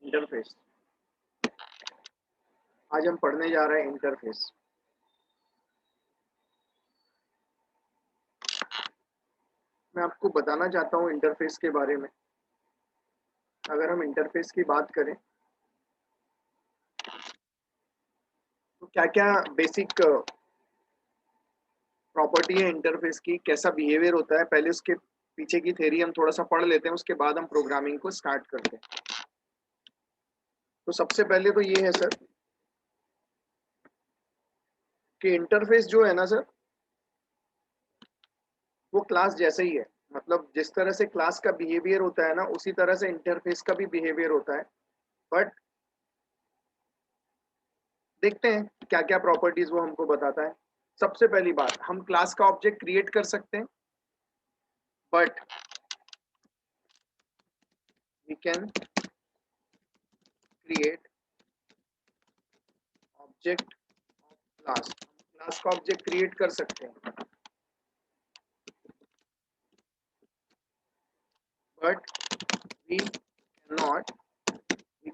Interface. आज हम पढ़ने जा रहे हैं इंटरफेस। मैं आपको बताना चाहता हूँ इंटरफेस के बारे में। अगर हम इंटरफेस की बात करें तो क्या क्या बेसिक प्रॉपर्टी है इंटरफेस की, कैसा बिहेवियर होता है, पहले उसके पीछे की थ्योरी हम थोड़ा सा पढ़ लेते हैं, उसके बाद हम प्रोग्रामिंग को स्टार्ट करते हैं। तो सबसे पहले तो ये है सर कि इंटरफेस जो है ना सर, वो क्लास जैसे ही है। मतलब जिस तरह से क्लास का बिहेवियर होता है ना, उसी तरह से इंटरफेस का भी बिहेवियर होता है। बट देखते हैं क्या क्या प्रॉपर्टीज वो हमको बताता है। सबसे पहली बात, हम क्लास का ऑब्जेक्ट क्रिएट कर सकते हैं, but we can create object of class. Class का ऑब्जेक्ट क्रिएट कर सकते हैं, but we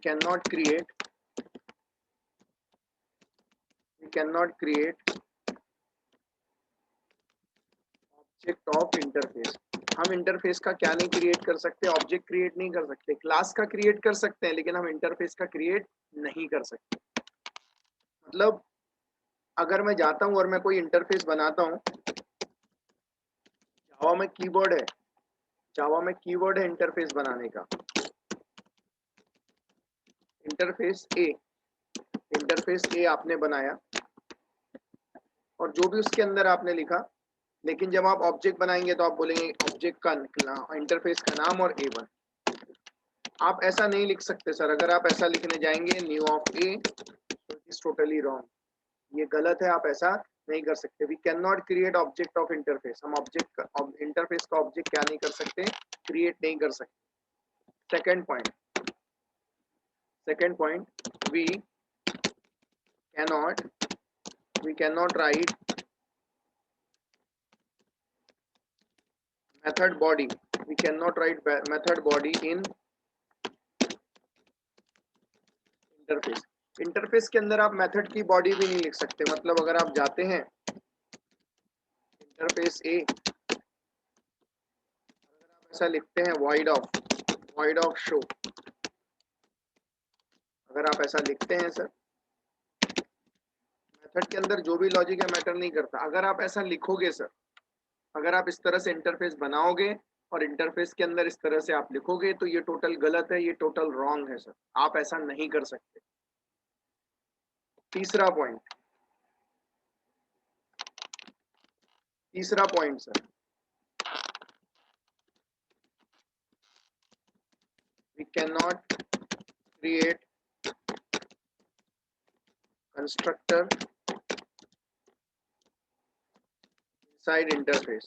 can not create object of interface. हम इंटरफेस का क्या नहीं क्रिएट कर सकते, ऑब्जेक्ट क्रिएट नहीं कर सकते। क्लास का क्रिएट कर सकते हैं, लेकिन हम इंटरफेस का क्रिएट नहीं कर सकते। मतलब अगर मैं जाता हूं और मैं कोई इंटरफेस बनाता हूं, जावा में कीवर्ड है इंटरफेस बनाने का। इंटरफेस ए आपने बनाया और जो भी उसके अंदर आपने लिखा, लेकिन जब आप ऑब्जेक्ट बनाएंगे तो आप बोलेंगे ऑब्जेक्ट का इंटरफेस का नाम और A1। आप ऐसा नहीं लिख सकते सर। अगर आप ऐसा लिखने जाएंगे न्यू ऑफ ए, तो इट इज टोटली रॉन्ग, ये गलत है। आप ऐसा नहीं कर सकते। We can not create object of interface. हम ऑब्जेक्ट का इंटरफेस का ऑब्जेक्ट क्या नहीं कर सकते, क्रिएट नहीं कर सकते। Second point, we can not write method body in interface. Interface के अंदर आप मेथड की बॉडी भी नहीं लिख सकते। मतलब अगर आप जाते हैं इंटरफेस ए, ऐसा लिखते हैं void of show, अगर आप ऐसा लिखते हैं सर, मेथड के अंदर जो भी लॉजिक है मैटर नहीं करता। अगर आप ऐसा लिखोगे सर, अगर आप इस तरह से इंटरफेस बनाओगे और इंटरफेस के अंदर इस तरह से आप लिखोगे, तो ये टोटल गलत है, ये टोटल रॉन्ग है सर। आप ऐसा नहीं कर सकते। तीसरा point sir, we can not create constructor inside interface.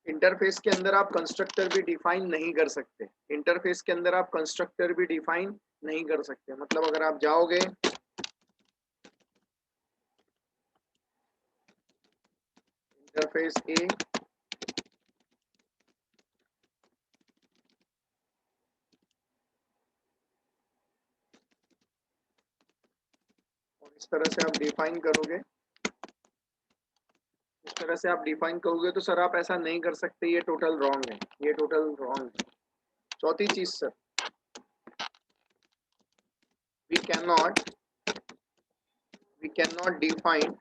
Interface के अंदर आप कंस्ट्रक्टर भी डिफाइन नहीं कर सकते। मतलब अगर आप जाओगे इंटरफेस ए, और इस तरह से आप डिफाइन करोगे तो सर आप ऐसा नहीं कर सकते। ये टोटल रॉन्ग है। चौथी चीज sir, we can not define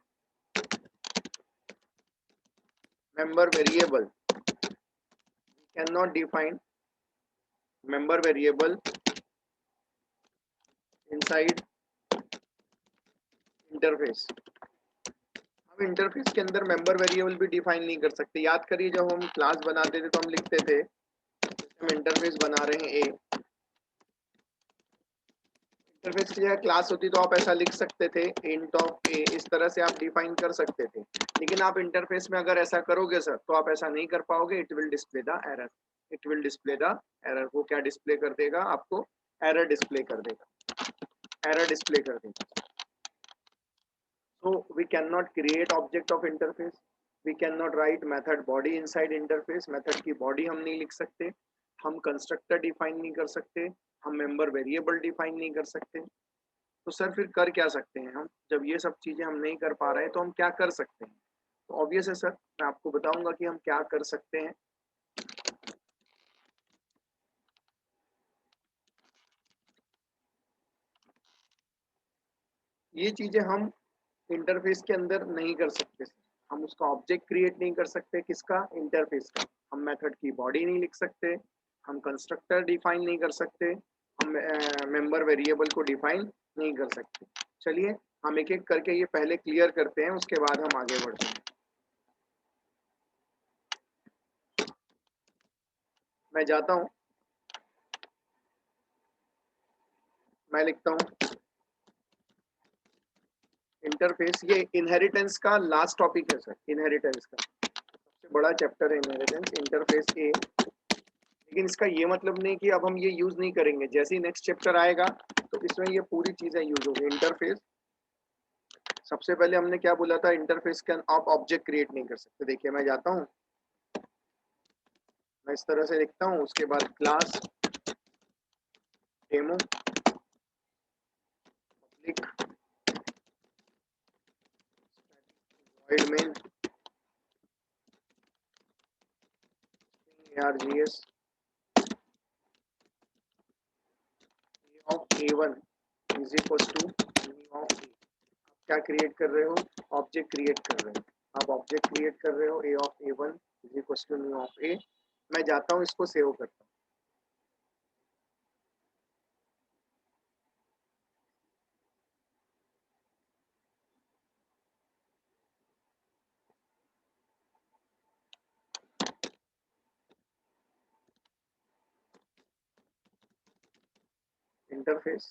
member variable inside interface. हम इंटरफेस के अंदर मेंबर वेरिएबल भी डिफाइन नहीं कर सकते। याद करिए, जब हम क्लास बनाते थे तो हम लिखते थे, हम इंटरफेस बना रहे हैं ए, इंटरफेस की जगह क्लास होती तो आप ऐसा लिख सकते थे इंट ऑफ ए, इस तरह से आप डिफाइन कर सकते थे। लेकिन आप इंटरफेस में अगर ऐसा करोगे सर, तो आप ऐसा नहीं कर पाओगे। It will display the error. वो क्या डिस्प्ले कर देगा? आपको एरर डिस्प्ले कर देगा। So we cannot create object of interface. We cannot write method body inside interface. Method की body हम नहीं लिख सकते। हम कंस्ट्रक्टर डिफाइन नहीं कर सकते, हम मेंबर वेरिएबल डिफाइन नहीं कर सकते। तो सर फिर कर क्या सकते हैं हम? जब ये सब चीजें हम नहीं कर पा रहे हैं तो हम क्या कर सकते हैं? तो ऑब्वियस है सर, मैं आपको बताऊंगा कि हम क्या कर सकते हैं। ये चीजें हम इंटरफेस के अंदर नहीं कर सकते सर। हम उसका ऑब्जेक्ट क्रिएट नहीं कर सकते, किसका? इंटरफेस का। हम मेथड की बॉडी नहीं लिख सकते, हम कंस्ट्रक्टर डिफाइन नहीं कर सकते, हम मेंबर वेरिएबल को डिफाइन नहीं कर सकते। चलिए हम एक एक करके ये पहले क्लियर करते हैं, उसके बाद हम आगे बढ़ते हैं। मैं जाता हूं, मैं लिखता हूं इंटरफेस। ये इनहेरिटेंस का लास्ट टॉपिक है सर, इनहेरिटेंस का सबसे बड़ा चैप्टर है इनहेरिटेंस, इंटरफेस ए। लेकिन इसका ये मतलब नहीं कि अब हम ये यूज नहीं करेंगे, जैसे ही नेक्स्ट चैप्टर आएगा तो इसमें ये पूरी चीजें यूज होंगी। इंटरफेस, सबसे पहले हमने क्या बोला था? इंटरफेस के आप ऑब्जेक्ट क्रिएट नहीं कर सकते। देखिए मैं जाता हूँ, मैं इस तरह से लिखता हूँ, उसके बाद class demo public void main args of a1 is equal to new of a। क्या क्रिएट कर रहे हो? ऑब्जेक्ट क्रिएट कर रहे हो। आप ऑब्जेक्ट क्रिएट कर रहे हो, a of a1 is equal to new of a। मैं जाता हूँ, इसको सेव करता हूँ। Interface,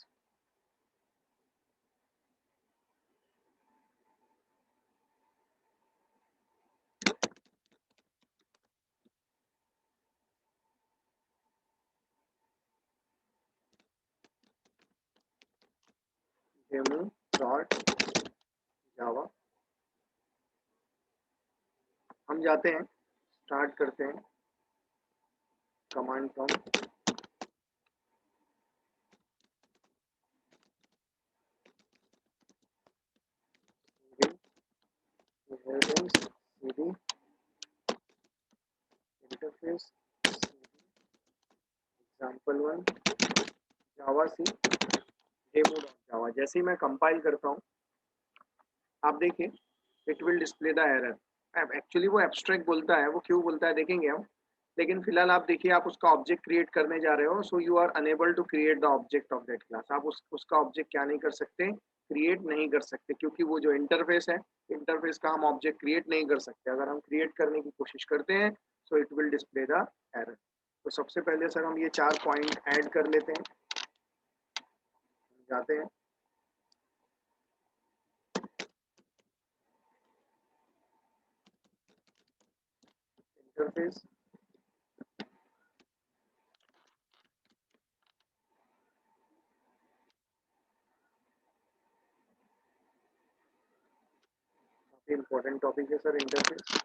demo dot Java. हम जाते हैं, स्टार्ट करते हैं command prompt inheritance cd interface example1 javac demo dot Java. जैसे ही मैं कंपाइल करता हूँ, आप देखिए it will display the error. Actually वो एब्स्ट्रैक्ट बोलता है, वो क्यों बोलता है देखेंगे हम। लेकिन फिलहाल आप देखिए, आप उसका ऑब्जेक्ट क्रिएट करने जा रहे हो, so you are unable to create the object of that class. आप उसका ऑब्जेक्ट क्या नहीं कर सकते? क्रिएट नहीं कर सकते, क्योंकि वो जो इंटरफेस है, इंटरफेस का हम ऑब्जेक्ट क्रिएट नहीं कर सकते। अगर हम क्रिएट करने की कोशिश करते हैं so it will display the error. तो सबसे पहले सर हम ये 4 पॉइंट ऐड कर लेते हैं, जाते हैं इंटरफेस, काफी इंपॉर्टेंट टॉपिक है सर इंटरफेस।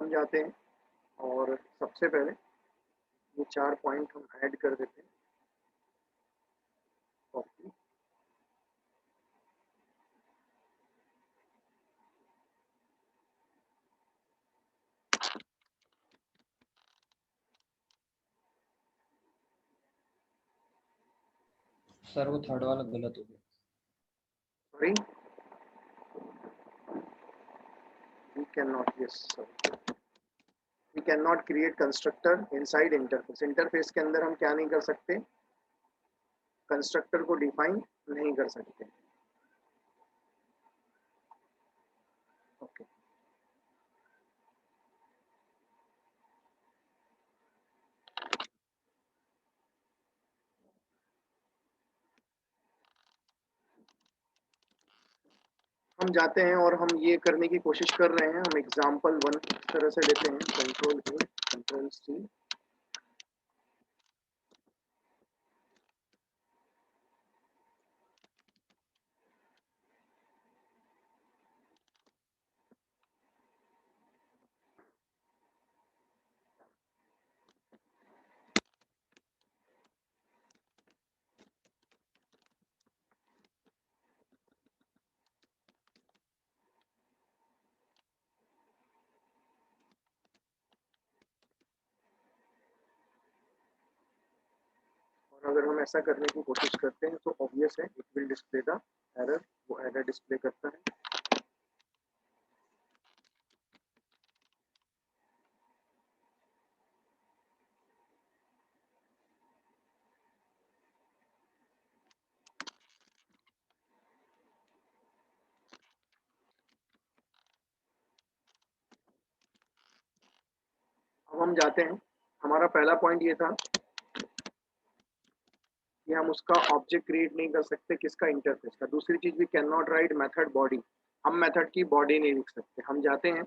हम जाते हैं और सबसे पहले ये 4 पॉइंट हम ऐड कर देते हैं, कॉपी। सर वो थर्ड वाला गलत हो गया। Sorry, we cannot, yes sorry, we cannot create constructor inside interface। Interface के अंदर हम क्या नहीं कर सकते? कंस्ट्रक्टर को डिफाइन नहीं कर सकते। ओके, हम जाते हैं और हम ये करने की कोशिश कर रहे हैं। हम एग्जाम्पल 1 इस तरह से लेते हैं, कंट्रोल A कंट्रोल C, और अगर हम ऐसा करने की कोशिश करते हैं तो ऑब्वियस है it will display the error, वो एरर डिस्प्ले करता है। अब हम जाते हैं, हमारा पहला पॉइंट ये था कि हम उसका ऑब्जेक्ट क्रिएट नहीं कर सकते, किसका, इंटरफेस का। दूसरी चीज भी can not write method body, हम मेथड की बॉडी नहीं लिख सकते। हम जाते हैं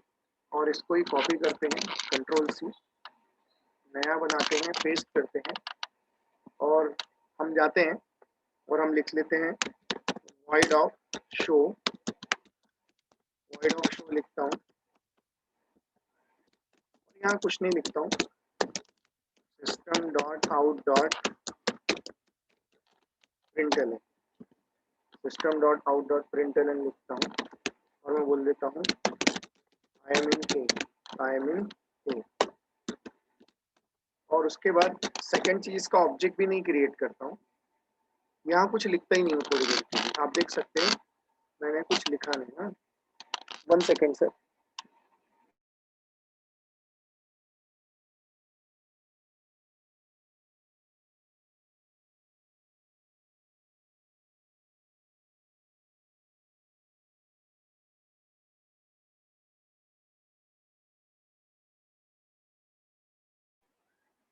और इसको ही कॉपी करते हैं, कंट्रोल सी, नया बनाते हैं, पेस्ट करते हैं और हम जाते हैं और हम लिख लेते हैं void of show, void of show लिखता हूँ, यहाँ कुछ नहीं लिखता हूँ, system dot out dot println, system dot out dot println लिखता हूँ और मैं बोल देता हूँ I am in A, I am इन ए। और उसके बाद सेकंड चीज का ऑब्जेक्ट भी नहीं क्रिएट करता हूँ, यहाँ कुछ लिखता ही नहीं हूँ थोड़ी देर के लिए। आप देख सकते हैं मैंने कुछ लिखा नहीं ना। 1 सेकेंड सर।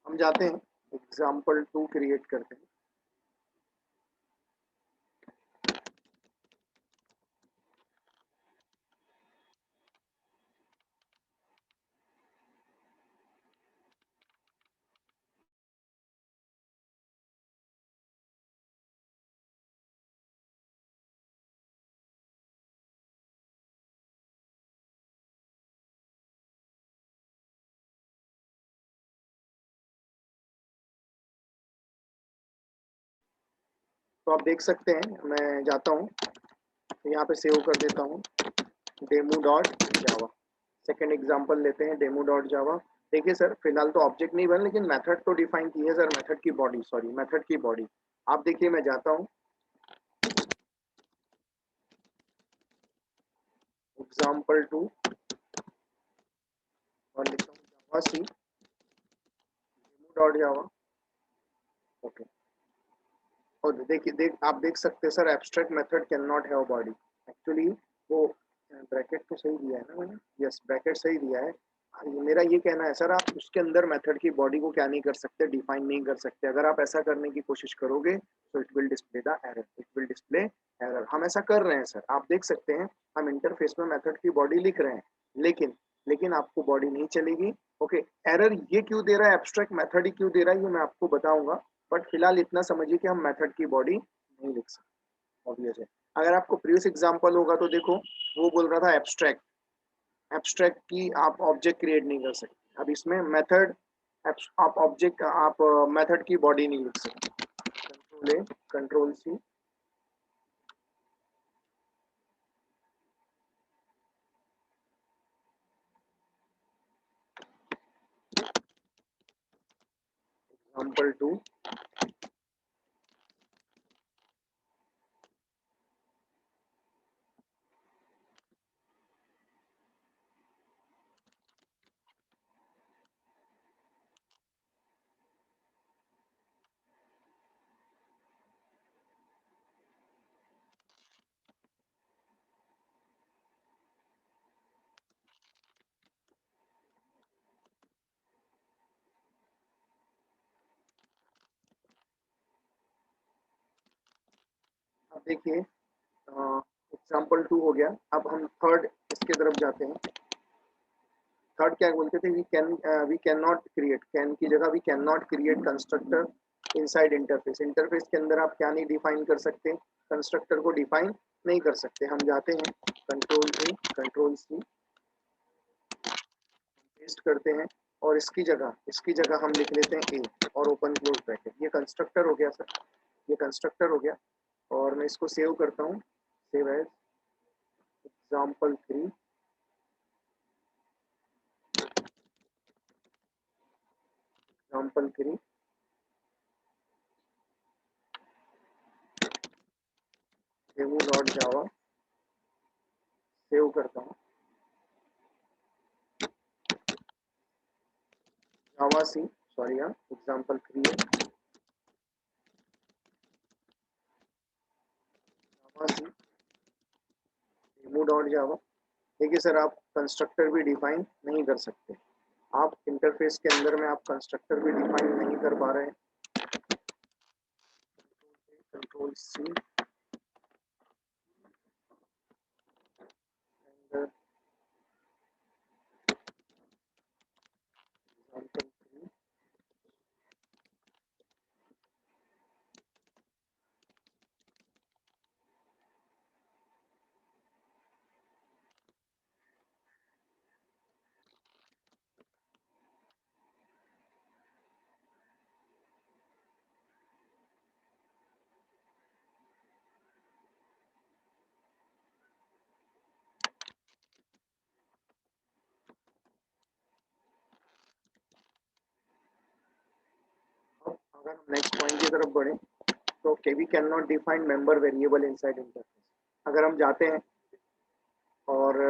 हम जाते हैं example2 क्रिएट करते हैं। तो आप देख सकते हैं मैं जाता हूँ तो यहाँ पे सेव कर देता हूँ डेमो डॉट जावा। सेकेंड एग्जाम्पल लेते हैं डेमो डॉट जावा। देखिए सर फिलहाल तो ऑब्जेक्ट नहीं बन, लेकिन मेथड तो डिफाइन की है सर, मेथड की बॉडी, सॉरी मेथड की बॉडी। आप देखिए मैं जाता हूँ example2 और लिखता हूँ जावा सी डेमो डॉट जावा। ओके, और देखिए आप देख सकते हैं sir abstract method can not have body. Actually वो ब्रैकेट तो सही दिया है ना मैंने, यस ब्रैकेट सही दिया है। मेरा ये कहना है सर आप उसके अंदर मेथड की बॉडी को क्या नहीं कर सकते, डिफाइन नहीं कर सकते। अगर आप ऐसा करने की कोशिश करोगे तो it will display the error, it will display error. हम ऐसा कर रहे हैं सर, आप देख सकते हैं हम इंटरफेस में मेथड की बॉडी लिख रहे हैं, लेकिन लेकिन आपको बॉडी नहीं चलेगी। ओके, एरर ये क्यों दे रहा है, एब्स्ट्रैक्ट मेथड ही क्यों दे रहा है, ये मैं आपको बताऊंगा। बट फिलहाल इतना समझिए कि हम मेथड की बॉडी नहीं लिख सकते, ऑब्वियस है। अगर आपको प्रीवियस एग्जांपल होगा तो देखो वो बोल रहा था एब्स्ट्रैक्ट, एब्स्ट्रैक्ट की आप ऑब्जेक्ट क्रिएट नहीं कर सकते। अब इसमें मेथड, आप ऑब्जेक्ट, आप मेथड की बॉडी नहीं लिख सकते। Control A, control C, example2 अब देखिए एग्जाम्पल2 हो गया। अब हम थर्ड इसके तरफ जाते हैं। थर्ड क्या बोलते थे, we can not create, can की जगह we can not create constructor inside interface. Interface के अंदर आप क्या नहीं डिफाइन कर सकते, कंस्ट्रक्टर को डिफाइन नहीं कर सकते। हम जाते हैं control A, control C, paste करते हैं और इसकी जगह हम लिख लेते हैं ए और ओपन क्लोज ब्रैकेट। ये कंस्ट्रक्टर हो गया सर, ये कंस्ट्रक्टर हो गया। और मैं इसको सेव करता हूँ, save as example3, example3 demo.java save करता हूँ, जावा सी सॉरी यार एग्जाम्पल क्रिएट जावा सी demo.java। देखिए सर आप कंस्ट्रक्टर भी डिफाइन नहीं कर सकते, आप इंटरफेस के अंदर में आप कंस्ट्रक्टर भी डिफाइन नहीं कर पा रहे हैं। कंट्रोल सी अगर हम नेक्स्ट पॉइंट की तरफ बढ़े तो we can not define member variable inside interface. अगर हम जाते हैं और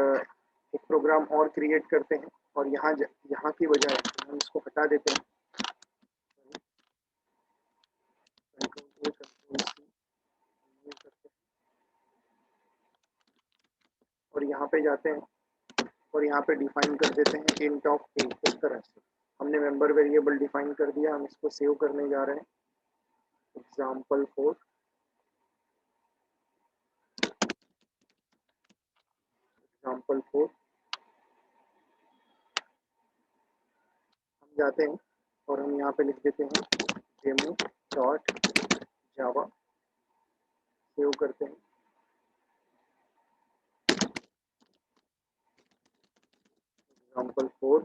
एक प्रोग्राम और क्रिएट करते हैं और यहाँ की बजाय हम इसको हटा देते हैं, कंट्रोल सी और यहाँ पे जाते हैं और यहाँ पे डिफाइन कर देते हैं इंट ऑफ ए। इस तरह से हमने मेंबर वेरिएबल डिफाइन कर दिया, हम इसको सेव करने जा रहे हैं example4 example4 हम जाते हैं और हम यहाँ पे लिख देते हैं demo.java सेव करते हैं example4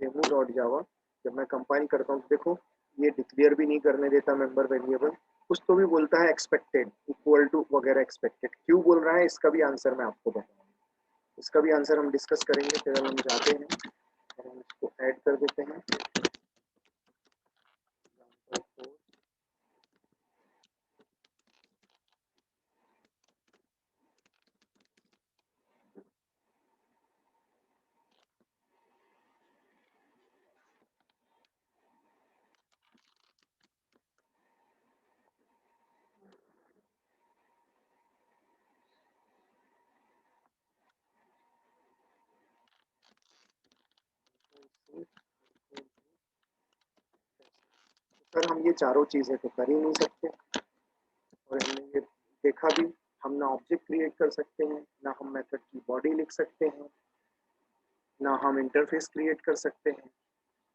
demo.java। जब मैं कंपाइल करता हूँ देखो ये डिक्लेयर भी नहीं करने देता मेंबर वेरिएबल, कुछ तो भी बोलता है एक्सपेक्टेड इक्वल टू वगैरह। एक्सपेक्टेड क्यों बोल रहा है इसका भी आंसर मैं आपको बताऊंगा, इसका भी आंसर हम डिस्कस करेंगे। फिर हम जाते हैं और हम इसको ऐड कर देते हैं सर हम ये चारों चीजें तो कर ही नहीं सकते और हमने ये देखा भी, हम ना ऑब्जेक्ट क्रिएट कर सकते हैं, ना हम मेथड की बॉडी लिख सकते हैं, ना हम इंटरफेस क्रिएट कर सकते हैं,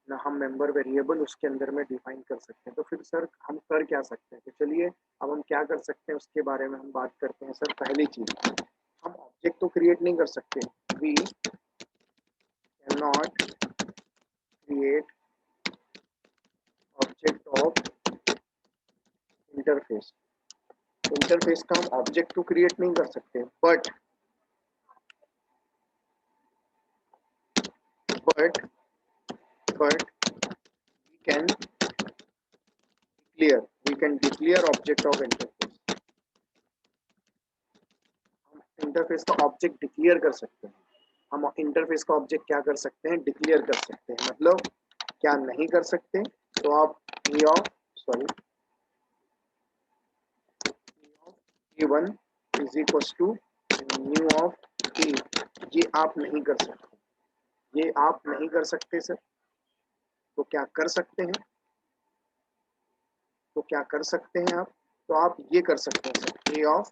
ना हम मेंबर वेरिएबल उसके अंदर में डिफाइन कर सकते हैं। तो फिर सर हम कर क्या सकते हैं? तो चलिए अब हम क्या कर सकते हैं उसके बारे में हम बात करते हैं। सर पहली चीज हम ऑब्जेक्ट तो क्रिएट नहीं कर सकते, we can not create object of interface. Interface का हम ऑब्जेक्ट तो क्रिएट नहीं कर सकते, but we can declare object of interface। हम इंटरफेस का ऑब्जेक्ट डिक्लेयर कर सकते हैं। हम इंटरफेस का ऑब्जेक्ट क्या कर सकते हैं? डिक्लेयर कर सकते हैं। मतलब क्या नहीं कर सकते? तो आप a1 is equals to new of a, ये आप नहीं कर सकते, ये आप नहीं कर सकते सर। तो क्या कर सकते हैं? तो क्या कर सकते हैं आप? तो आप ये कर सकते हैं सर, a ऑफ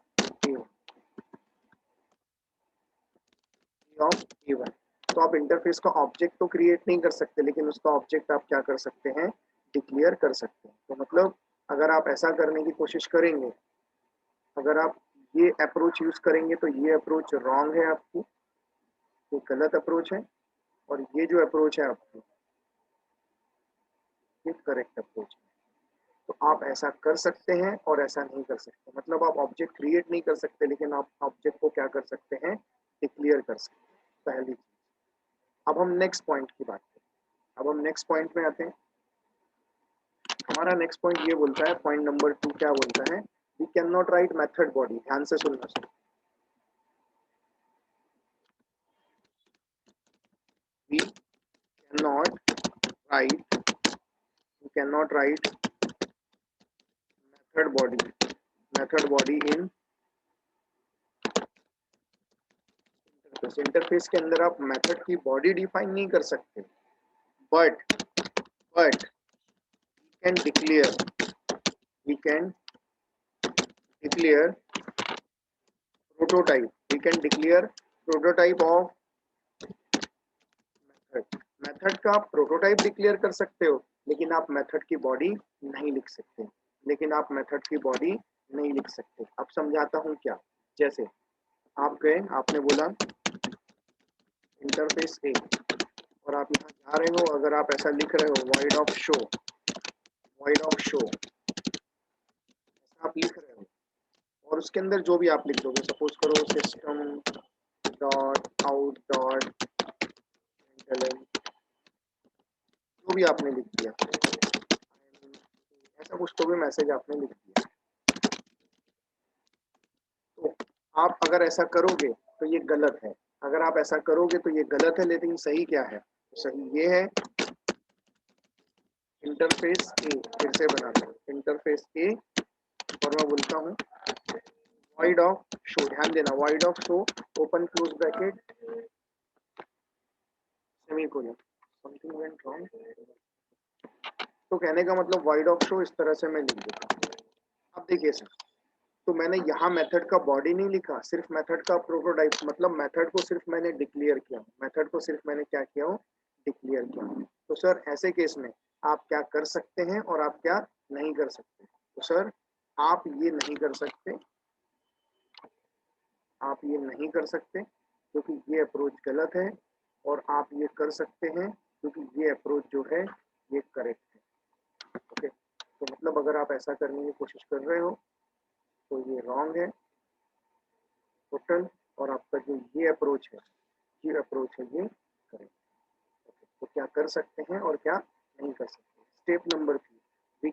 a1। तो आप इंटरफेस का ऑब्जेक्ट तो क्रिएट नहीं कर सकते, लेकिन उसका ऑब्जेक्ट आप क्या कर सकते हैं? डिक्लेयर कर सकते हैं। तो मतलब अगर आप ऐसा करने की कोशिश करेंगे, अगर आप ये अप्रोच यूज करेंगे तो ये अप्रोच रॉन्ग है आपकी, ये गलत अप्रोच है, और ये जो अप्रोच है आपकी ये करेक्ट अप्रोच है। तो आप ऐसा कर सकते हैं और ऐसा नहीं कर सकते। मतलब आप ऑब्जेक्ट क्रिएट नहीं कर सकते, लेकिन आप ऑब्जेक्ट को क्या कर सकते हैं? डिक्लेयर कर सकते हैं, पहली चीज। अब हम नेक्स्ट पॉइंट की बात करें। अब हम नेक्स्ट पॉइंट में आते हैं। हमारा नेक्स्ट पॉइंट ये बोलता है, पॉइंट नंबर 2 क्या बोलता है, we can not write method body. ध्यान से सुनना sir, we can not write method body in interface के अंदर आप मेथड की बॉडी डिफाइन नहीं कर सकते, but can declare we can declare prototype of method का आप प्रोटोटाइप डिक्लेयर कर सकते हो, लेकिन आप मेथड की बॉडी नहीं लिख सकते, अब समझाता हूँ क्या। जैसे आप गए, आपने बोला इंटरफेस ए, और आप यहाँ जा रहे हो, अगर आप ऐसा लिख रहे हो void of show, ऐसा आप लिख रहे हो, और उसके अंदर जो भी आप लिख दोगे, सपोज करो सिस्टम डॉट आउट डॉट जो भी आपने लिख दिया, ऐसा कुछ तो भी मैसेज आपने लिख दिया, तो आप अगर ऐसा करोगे तो ये गलत है, लेकिन सही क्या है, सही ये है, इंटरफेस ए, फिर से बनाता हूँ इंटरफेस ए, और मैं बोलता हूँ void of show, ध्यान देना, void of show open close bracket semicolon, something went wrong, तो कहने का मतलब void of show इस तरह से मैं लिख देता हूँ। अब देखिए सर, तो मैंने यहाँ मेथड का बॉडी नहीं लिखा, सिर्फ मेथड का प्रोटोटाइप, मतलब मेथड को सिर्फ मैंने डिक्लेयर किया, डिक्लेयर किया। तो सर ऐसे केस में आप क्या कर सकते हैं और आप क्या नहीं कर सकते, तो सर आप ये नहीं कर सकते, क्योंकि ये अप्रोच गलत है, और आप ये कर सकते हैं क्योंकि ये अप्रोच जो है ये करेक्ट है। ओके, तो मतलब अगर आप ऐसा करने की कोशिश कर रहे हो तो ये रॉन्ग है टोटल, और आपका जो ये अप्रोच है ये करेक्ट है। तो क्या कर सकते हैं और क्या नहीं कर सकते। Step number 3, we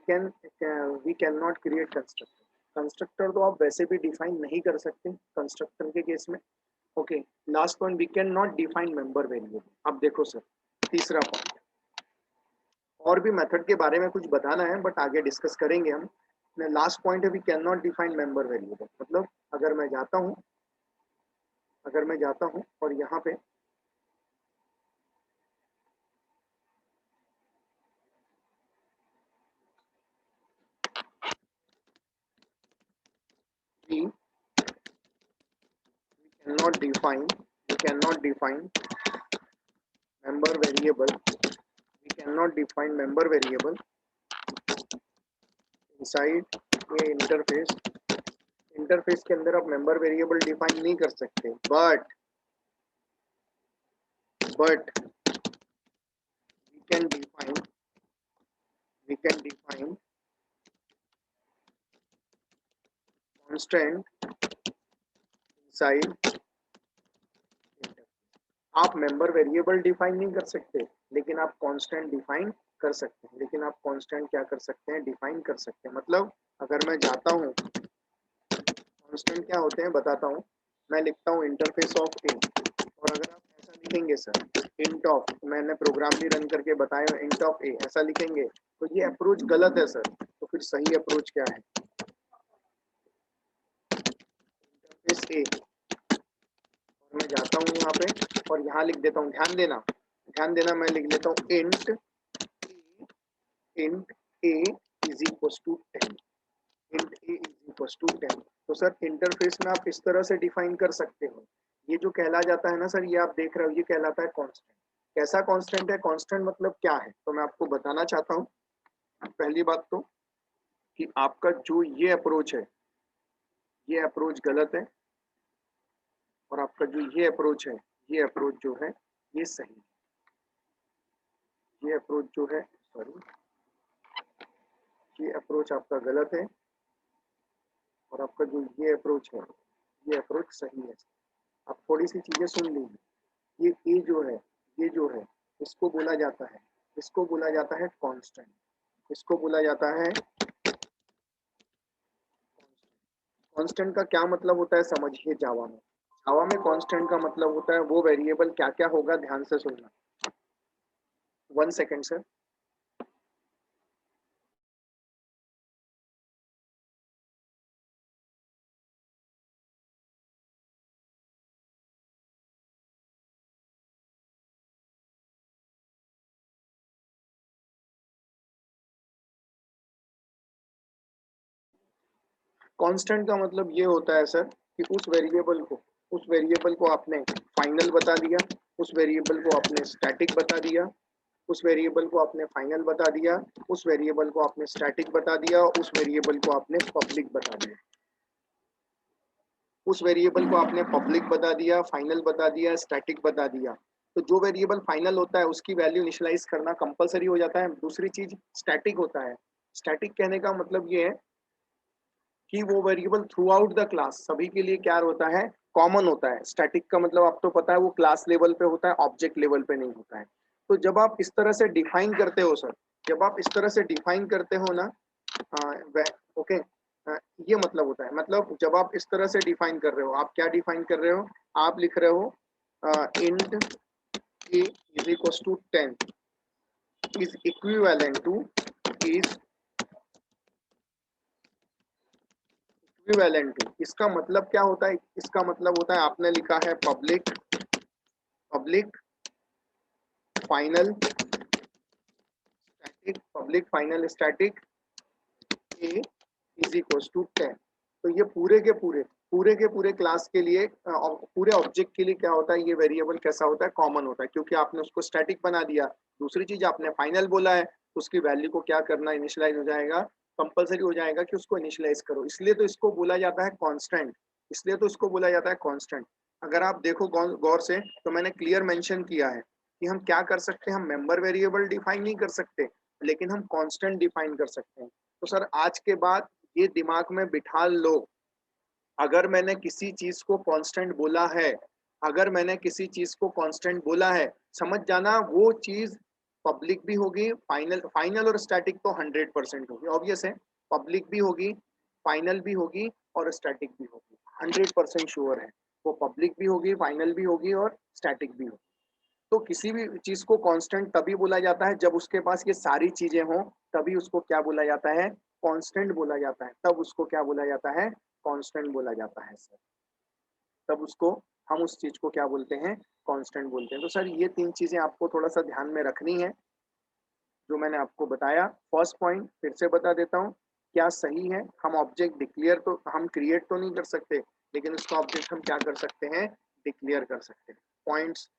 can not create constructor तो आप वैसे भी डिफाइन नहीं कर सकते कंस्ट्रक्टर के केस में। Okay, last point, we can not define member variable. अब देखो सर, तीसरा पॉइंट, और भी मेथड के बारे में कुछ बताना है बट आगे डिस्कस करेंगे हम। लास्ट पॉइंट है we can not define member variable, मतलब अगर मैं जाता हूं और यहाँ पे we cannot define member variable inside a interface के अंदर आप मेंबर वेरिएबल डिफाइन नहीं कर सकते, but we can define constant inside। आप मेंबर वेरिएबल डिफाइन नहीं कर सकते, लेकिन आप कांस्टेंट डिफाइन कर सकते हैं, डिफाइन कर सकते हैं। मतलब अगर मैं जाता हूँ, कांस्टेंट क्या होते हैं बताता हूँ, मैं लिखता हूँ इंटरफेस ऑफ ए, और अगर आप ऐसा लिखेंगे सर इंट ऑफ, मैंने प्रोग्राम भी रन करके बताया, इंट ऑफ ए ऐसा लिखेंगे तो ये अप्रोच गलत है सर। तो फिर सही अप्रोच क्या है, इंटरफेस ए, और मैं जाता हूँ यहाँ पे और यहाँ लिख देता हूँ, ध्यान देना, मैं लिख देता हूँ int a is equal to 10, तो सर इंटरफेस में आप इस तरह से डिफाइन कर सकते हो। ये जो कहला जाता है ना सर, ये आप देख रहे हो, ये कहलाता है कांस्टेंट। कैसा कांस्टेंट है, कांस्टेंट मतलब क्या है, तो मैं आपको बताना चाहता हूँ। पहली बात तो कि आपका जो ये अप्रोच है, ये अप्रोच गलत है, और आपका जो ये अप्रोच है, ये अप्रोच जो है ये सही है। ये अप्रोच जो है, सॉरी, ये अप्रोच आपका गलत है, और आपका जो ये अप्रोच है, ये अप्रोच सही है। आप थोड़ी सी चीजें सुन लीजिए, ये जो है, इसको बोला जाता है कांस्टेंट। इसको बोला जाता है कांस्टेंट। का क्या मतलब होता है समझिए जावा में। जावा में कांस्टेंट का मतलब होता है वो वेरिएबल क्या क्या होगा, ध्यान से सुनना। 1 सेकेंड सर। कांस्टेंट का मतलब ये होता है सर कि उस वेरिएबल को आपने फाइनल बता दिया, उस वेरिएबल को आपने स्टैटिक बता दिया, उस वेरिएबल को आपने फाइनल बता दिया, उस वेरिएबल को आपने स्टैटिक बता दिया, उस वेरिएबल को आपने पब्लिक बता दिया। उस वेरिएबल को आपने पब्लिक बता दिया, फाइनल बता दिया, स्टैटिक बता दिया। तो जो वेरिएबल फाइनल होता है उसकी वैल्यू इनिशियलाइज करना कंपलसरी हो जाता है। दूसरी चीज स्टैटिक होता है। स्टैटिक कहने का मतलब ये है कि वो variable through out the class सभी के लिए क्या होता है, कॉमन होता है। स्टैटिक का मतलब आपको पता है वो क्लास लेवल पे होता है, ऑब्जेक्ट लेवल पे नहीं होता है। तो जब आप इस तरह से डिफाइन करते हो सर, जब आप इस तरह से डिफाइन करते हो ना, ओके, ये मतलब होता है, मतलब जब आप इस तरह से डिफाइन कर रहे हो, आप क्या डिफाइन कर रहे हो, आप लिख रहे हो int a is equal to 10 is equivalent to is equivalent to. इसका मतलब क्या होता है, इसका मतलब होता है आपने लिखा है public public final static, public final static a is equal to 10। तो ये पूरे के पूरे क्लास के लिए पूरे ऑब्जेक्ट के लिए क्या होता है, ये वेरिएबल कैसा होता है, कॉमन होता है, क्योंकि आपने उसको स्टैटिक बना दिया। दूसरी चीज आपने फाइनल बोला है, उसकी वैल्यू को क्या करना, इनिशियलाइज हो जाएगा, कंपलसरी हो जाएगा कि उसको इनिशियलाइज करो। इसलिए तो इसको बोला जाता है कांस्टेंट, इसलिए तो इसको बोला जाता है कांस्टेंट। अगर आप देखो गौर से, तो मैंने क्लियर मेंशन किया है कि हम क्या कर सकते हैं, हम मेंबर वेरिएबल डिफाइन नहीं कर सकते, लेकिन हम कांस्टेंट डिफाइन कर सकते हैं। तो सर आज के बाद ये दिमाग में बिठा लो, अगर मैंने किसी चीज को कांस्टेंट बोला है, अगर मैंने किसी चीज को कांस्टेंट बोला है, समझ जाना वो चीज पब्लिक भी होगी, फाइनल फाइनल और स्टैटिक तो 100% होगी, ऑब्वियस है। पब्लिक भी होगी, फाइनल भी होगी और स्टैटिक भी होगी, 100% श्योर है। वो पब्लिक भी होगी, फाइनल भी होगी और स्टैटिक भी होगी। तो किसी भी चीज को कांस्टेंट तभी बोला जाता है जब उसके पास ये सारी चीजें हों, तभी उसको क्या बोला जाता है, कांस्टेंट बोला जाता है। तब उसको क्या बोला जाता है, कांस्टेंट बोला जाता है सर। तब उसको हम उस चीज को क्या बोलते हैं, कांस्टेंट बोलते हैं। तो सर ये 3 चीजें आपको थोड़ा सा ध्यान में रखनी है जो मैंने आपको बताया। फर्स्ट पॉइंट फिर से बता देता हूँ, क्या सही है, हम ऑब्जेक्ट डिक्लेयर तो हम क्रिएट तो नहीं कर सकते, लेकिन उसका ऑब्जेक्ट हम क्या कर सकते हैं, डिक्लेयर कर सकते हैं। Points,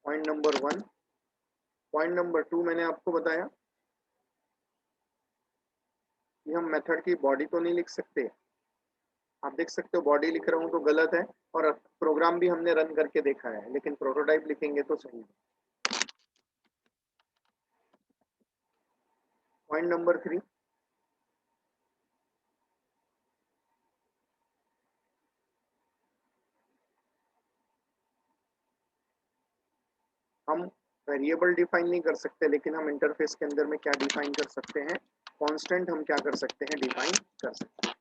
point number 1, point number 2 मैंने आपको बताया कि हम मेथड की बॉडी तो नहीं लिख सकते। आप देख सकते हो बॉडी लिख रहा हूँ तो गलत है, और प्रोग्राम भी हमने रन करके देखा है, लेकिन प्रोटोटाइप लिखेंगे तो सही है। पॉइंट नंबर 3, हम वेरिएबल डिफाइन नहीं कर सकते, लेकिन हम इंटरफेस के अंदर में क्या डिफाइन कर सकते हैं, कांस्टेंट हम क्या कर सकते हैं, डिफाइन कर सकते हैं।